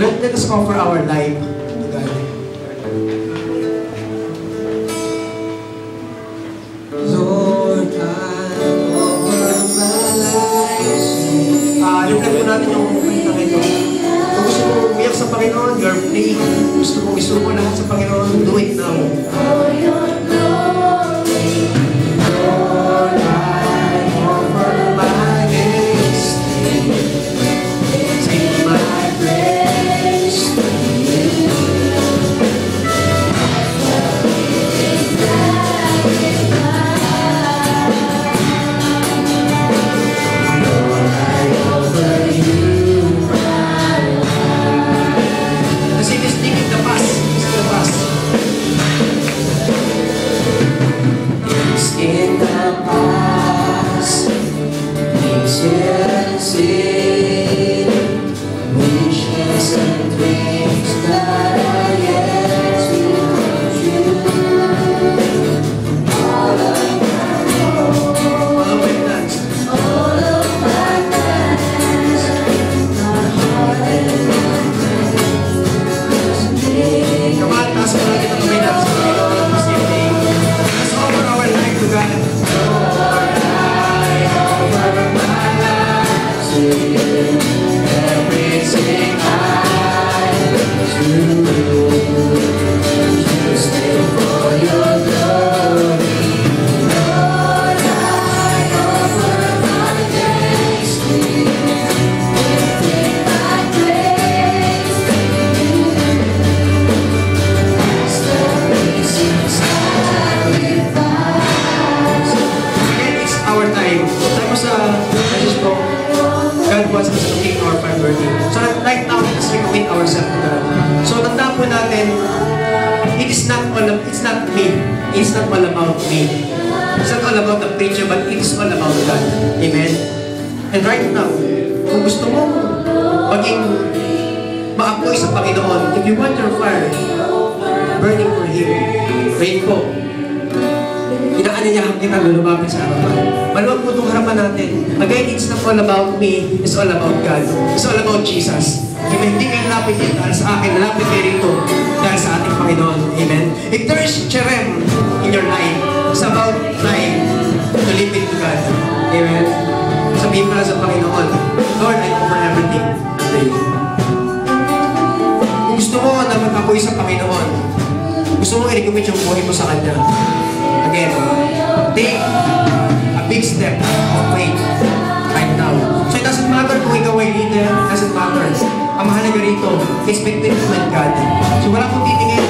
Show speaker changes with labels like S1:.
S1: let us offer our life to God.
S2: Lord, I offer my life.
S1: Reflect po natin yung kwentang ito. Kung gusto mo umiyak sa Panginoon, you're free. Gusto mo isuko lahat sa Panginoon, do it now. Lord, I offer my days. Sing my praise to you. Lord, I offer you my life. Kasi this thing in the past, is the past. In the past, easier than sin, wishes and dreams that are yet to come true. All of my plans, my heart and my brain. Come on, taas mo natin ang kamay natin sa Panginoon this evening. Let's offer our life to God. Lord, I offer my life to you. Everything I do, just live for your glory. Lord, I offer my days to you. Lifting my praise to you. As the reason sacrifice. Again, it's our time. Tapos just po, God wants us to take our priority. So right now, let's recommit ourselves to God. So tandaan po natin, it's not me. It's not all about me. It's not all about the preacher, but it is all about God. Amen? And right now, kung gusto mo maging maapoy sa Panginoon, if you want your fire burning for Him, pray po. Inaanyayahan kita lumapit sa harapan. Maluwag po itong harapan natin. Again, it's not all about me. It's all about God. It's all about Jesus. Amen. Hindi kayo lapit dito dahil sa akin. Lapit kayo rito dahil sa ating Panginoon. Amen. If there is cherem in your life, it's about time to live it to God. Amen. Sabihin mo lang sa Panginoon, Lord, I offer everything to you. Kung gusto mo na mag-apoy sa Panginoon, gusto mo i-recommit yung buhay mo sa Kanya. Again, take a big step of faith right now. So it doesn't matter kung ikaw ay leader, it doesn't matter. Ang mahalaga rito is between you and God. So wala kong titingin